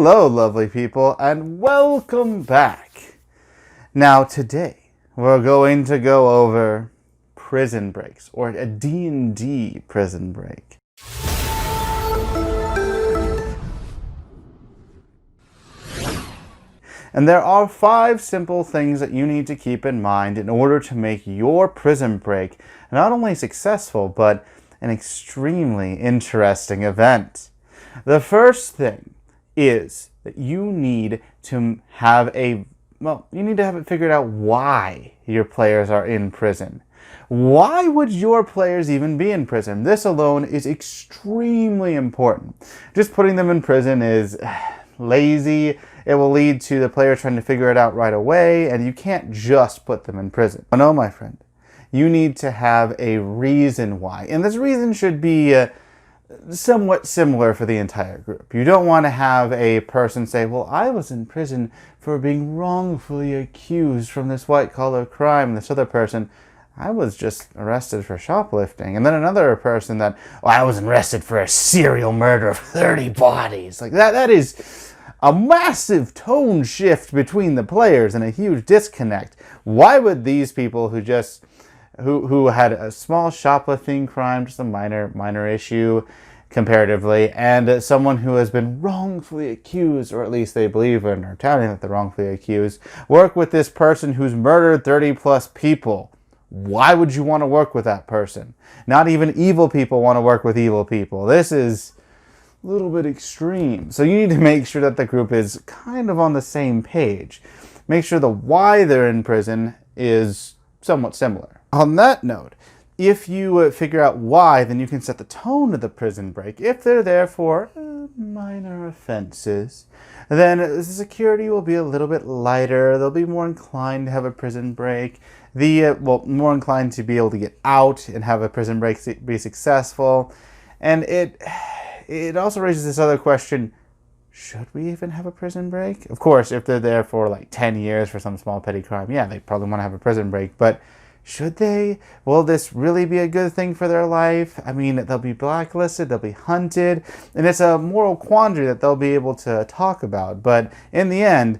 Hello, lovely people, and welcome back. Now, today, we're going to go over prison breaks, or a D&D prison break. And there are 5 simple things that you need to keep in mind in order to make your prison break not only successful, but an extremely interesting event. The first thing is that you need to have it figured out why your players are in prison. Why would your players even be in prison? This alone is extremely important. Just putting them in prison is lazy. It will lead to the player trying to figure it out right away, and you can't just put them in prison. Oh no, my friend. You need to have a reason why. And this reason should be somewhat similar for the entire group. You don't want to have a person say, well, I was in prison for being wrongfully accused from this white-collar crime. This other person, I was just arrested for shoplifting. And then another person that, I was arrested for a serial murder of 30 bodies. Like that is a massive tone shift between the players and a huge disconnect. Why would these people who had a small shoplifting crime, just a minor issue comparatively, and someone who has been wrongfully accused, or at least they believe and are touting that they're wrongfully accused, work with this person who's murdered 30 plus people? Why would you want to work with that person? Not even evil people want to work with evil people. This is a little bit extreme. So you need to make sure that the group is kind of on the same page. Make sure the why they're in prison is somewhat similar. On that note, if you figure out why, then you can set the tone of the prison break. If they're there for minor offenses, then the security will be a little bit lighter. They'll be more inclined to have a prison break. More inclined to be able to get out and have a prison break be successful. And it also raises this other question, should we even have a prison break? Of course, if they're there for like 10 years for some small petty crime, yeah, they probably want to have a prison break, but should they? Will this really be a good thing for their life? I mean, they'll be blacklisted, they'll be hunted, and it's a moral quandary that they'll be able to talk about. But in the end,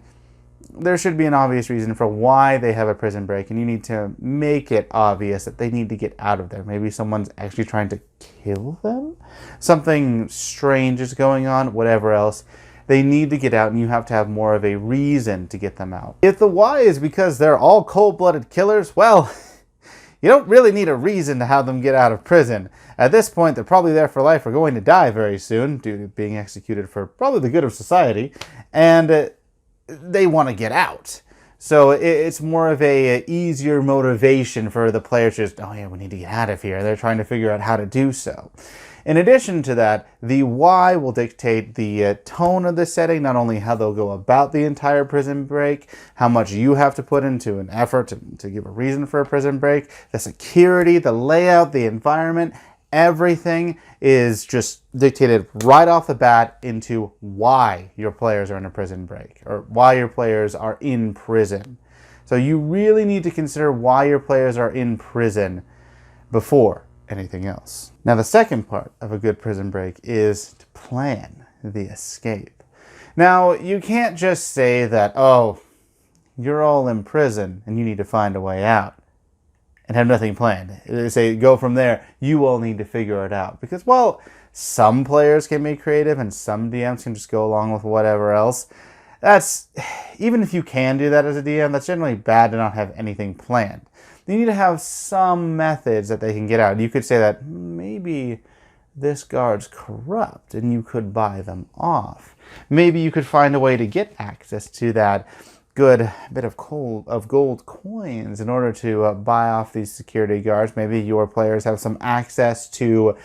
there should be an obvious reason for why they have a prison break, and you need to make it obvious that they need to get out of there. Maybe someone's actually trying to kill them? Something strange is going on, whatever else. They need to get out, and you have to have more of a reason to get them out. If the why is because they're all cold-blooded killers, well, you don't really need a reason to have them get out of prison. At this point, they're probably there for life or going to die very soon due to being executed for probably the good of society, and they want to get out. So it's more of a easier motivation for the players to just, oh yeah, we need to get out of here. They're trying to figure out how to do so. In addition to that, the why will dictate the tone of the setting, not only how they'll go about the entire prison break, how much you have to put into an effort to give a reason for a prison break, the security, the layout, the environment, everything is just dictated right off the bat into why your players are in a prison break, or why your players are in prison. So you really need to consider why your players are in prison before anything else. Now, the second part of a good prison break is to plan the escape. Now, you can't just say that, oh, you're all in prison and you need to find a way out and have nothing planned. They say, go from there, you all need to figure it out. Because, well, some players can be creative and some DMs can just go along with whatever else. Even if you can do that as a DM, that's generally bad to not have anything planned. You need to have some methods that they can get out. You could say that maybe this guard's corrupt and you could buy them off. Maybe you could find a way to get access to that good bit of gold coins in order to buy off these security guards. Maybe your players have some access to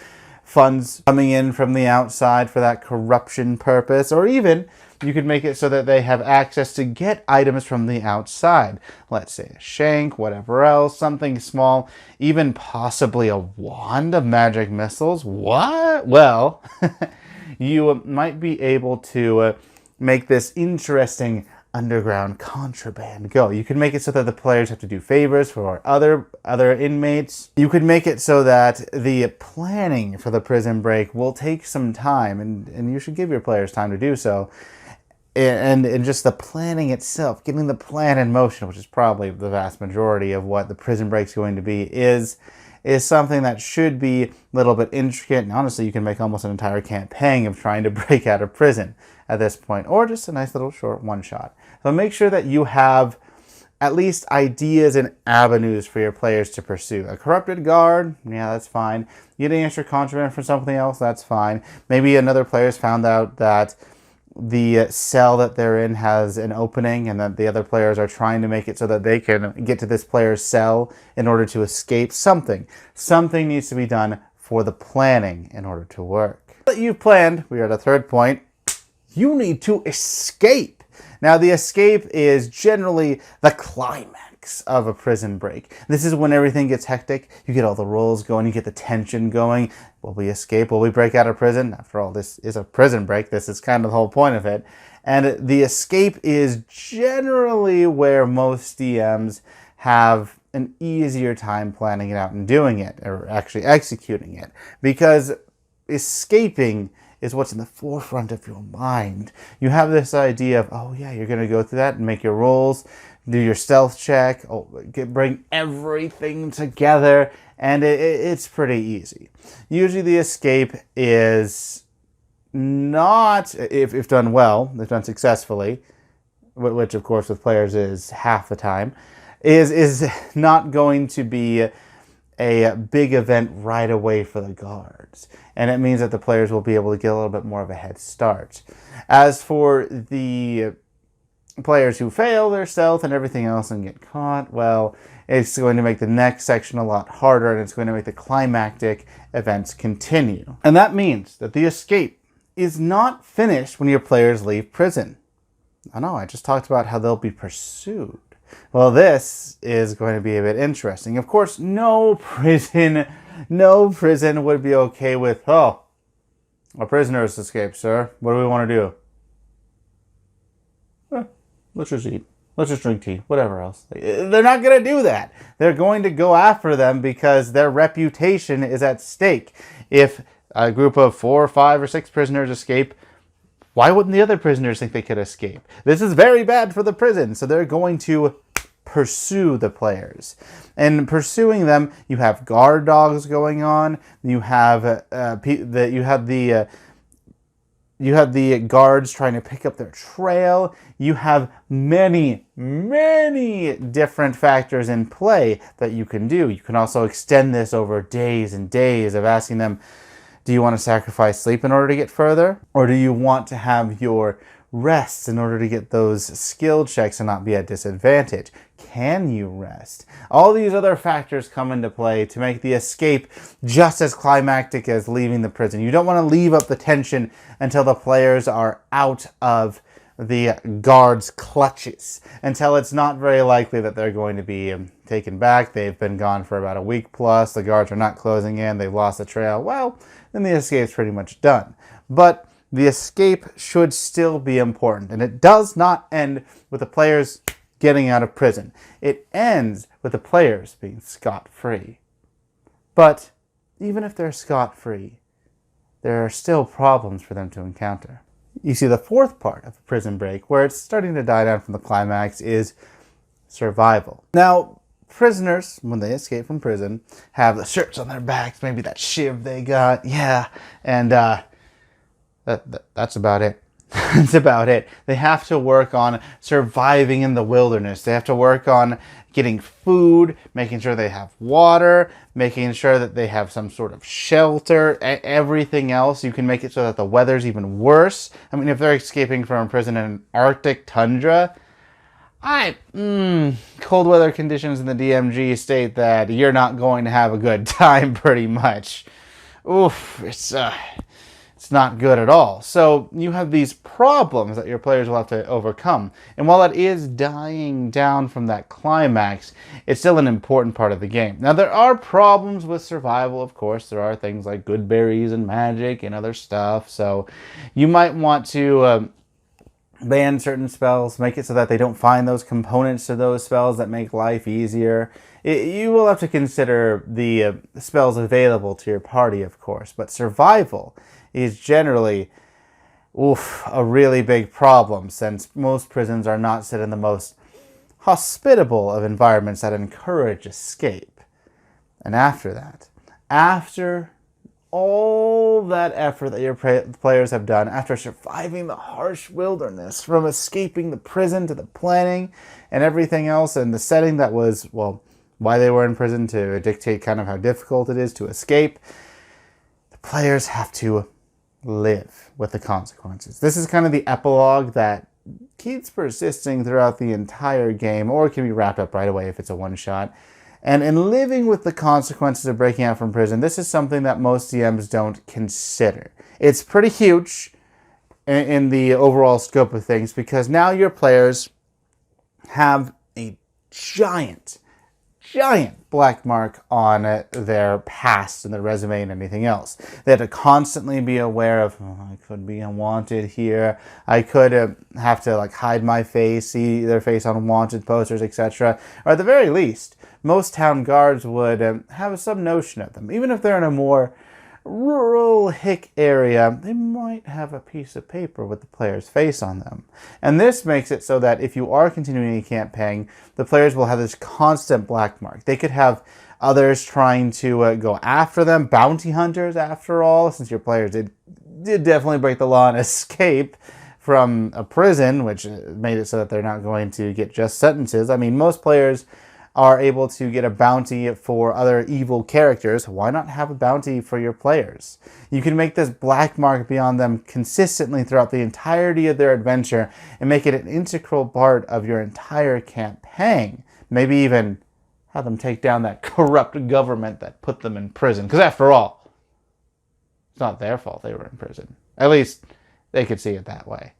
funds coming in from the outside for that corruption purpose, or even you could make it so that they have access to get items from the outside. Let's say a shank, whatever else, something small, even possibly a wand of magic missiles. What? Well, you might be able to make this interesting underground contraband go. You can make it so that the players have to do favors for other inmates. You could make it so that the planning for the prison break will take some time, and you should give your players time to do so. and just the planning itself, getting the plan in motion, which is probably the vast majority of what the prison break is going to be, is something that should be a little bit intricate. And honestly, you can make almost an entire campaign of trying to break out of prison at this point, or just a nice little short one-shot. So make sure that you have at least ideas and avenues for your players to pursue. A corrupted guard, yeah, that's fine. Getting extra contraband from something else, that's fine. Maybe another player's found out that the cell that they're in has an opening and that the other players are trying to make it so that they can get to this player's cell in order to escape. Something needs to be done for the planning in order to work. Now that you've planned, we are at a third point. You need to escape. Now, the escape is generally the climax of a prison break. This is when everything gets hectic. You get all the rolls going, you get the tension going. Will we escape? Will we break out of prison? After all, this is a prison break. This is kind of the whole point of it. And the escape is generally where most DMs have an easier time planning it out and doing it, or actually executing it. Because escaping is what's in the forefront of your mind. You have this idea of, oh yeah, you're going to go through that and make your rolls, do your stealth check, bring everything together, and it's pretty easy. Usually the escape is not, if done well, if done successfully, which of course with players is half the time, is not going to be a big event right away for the guards. And it means that the players will be able to get a little bit more of a head start. As for the players who fail their stealth and everything else and get caught, well, it's going to make the next section a lot harder, and it's going to make the climactic events continue. And that means that the escape is not finished when your players leave prison. I know, I just talked about how they'll be pursued. Well, this is going to be a bit interesting. Of course, no prison would be okay with, oh, a prisoner has escaped, sir. What do we want to do? Let's just eat. Let's just drink tea. Whatever else. They're not going to do that. They're going to go after them because their reputation is at stake. If a group of 4, 5, or 6 prisoners escape, why wouldn't the other prisoners think they could escape? This is very bad for the prison, so they're going to pursue the players. And pursuing them, you have guard dogs going on. You have the guards trying to pick up their trail. You have many, many different factors in play that you can do. You can also extend this over days and days of asking them, do you want to sacrifice sleep in order to get further? Or do you want to have your rests in order to get those skill checks and not be at disadvantage? Can you rest? All these other factors come into play to make the escape just as climactic as leaving the prison. You don't want to leave up the tension until the players are out of the guards' clutches, until it's not very likely that they're going to be taken back. They've been gone for about a week plus. The guards are not closing in. They've lost the trail. Well, then the escape's pretty much done. But the escape should still be important, and it does not end with the players getting out of prison. It ends with the players being scot-free. But even if they're scot-free, there are still problems for them to encounter. You see, the fourth part of Prison Break, where it's starting to die down from the climax, is survival. Now, prisoners, when they escape from prison, have the shirts on their backs, maybe that shiv they got, yeah, and that's about it. That's about it. They have to work on surviving in the wilderness. They have to work on getting food, making sure they have water, making sure that they have some sort of shelter, everything else. You can make it so that the weather's even worse. I mean, if they're escaping from a prison in an Arctic tundra, cold weather conditions in the DMG state that you're not going to have a good time pretty much. Oof, it's not good at all. So you have these problems that your players will have to overcome. And while it is dying down from that climax, it's still an important part of the game. Now, there are problems with survival, of course. There are things like good berries and magic and other stuff. So you might want to ban certain spells, make it so that they don't find those components to those spells that make life easier. You will have to consider the spells available to your party, of course. But survival is generally oof, a really big problem, since most prisons are not set in the most hospitable of environments that encourage escape. And after all that effort that your players have done, after surviving the harsh wilderness, from escaping the prison to the planning and everything else, and the setting that was, well, why they were in prison to dictate kind of how difficult it is to escape, the players have to live with the consequences. This is kind of the epilogue that keeps persisting throughout the entire game, or it can be wrapped up right away if it's a one-shot. And in living with the consequences of breaking out from prison, this is something that most DMs don't consider. It's pretty huge in the overall scope of things, because now your players have a giant black mark on their past and their resume and anything else. They have to constantly be aware of, oh, I could be unwanted here. I could have to like hide my face, see their face on wanted posters, etc. Or at the very least, most town guards would have some notion of them. Even if they're in a more rural hick area, they might have a piece of paper with the player's face on them. And this makes it so that if you are continuing a campaign, the players will have this constant black mark. They could have others trying to go after them, bounty hunters after all, since your players did definitely break the law and escape from a prison, which made it so that they're not going to get just sentences. I mean, most players are able to get a bounty for other evil characters. Why not have a bounty for your players? You can make this black mark be on them consistently throughout the entirety of their adventure and make it an integral part of your entire campaign. Maybe even have them take down that corrupt government that put them in prison. Because after all, it's not their fault they were in prison. At least they could see it that way.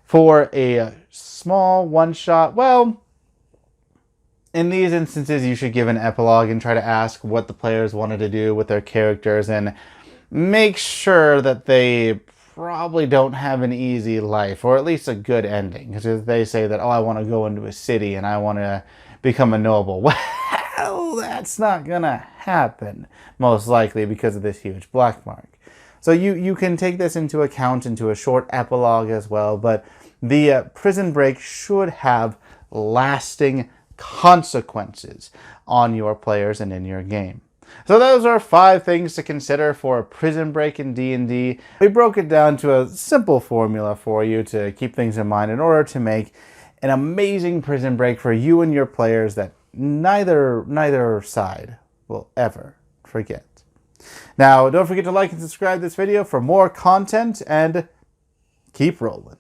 For a small one-shot, well, in these instances, you should give an epilogue and try to ask what the players wanted to do with their characters, and make sure that they probably don't have an easy life, or at least a good ending. Because if they say that, oh, I want to go into a city and I want to become a noble, well, that's not going to happen, most likely because of this huge black mark. So you can take this into account into a short epilogue as well, but the prison break should have lasting consequences on your players and in your game. So those are 5 things to consider for a prison break in D&D. We broke it down to a simple formula for you to keep things in mind in order to make an amazing prison break for you and your players that neither side will ever forget. Now, don't forget to like and subscribe this video for more content, and keep rolling.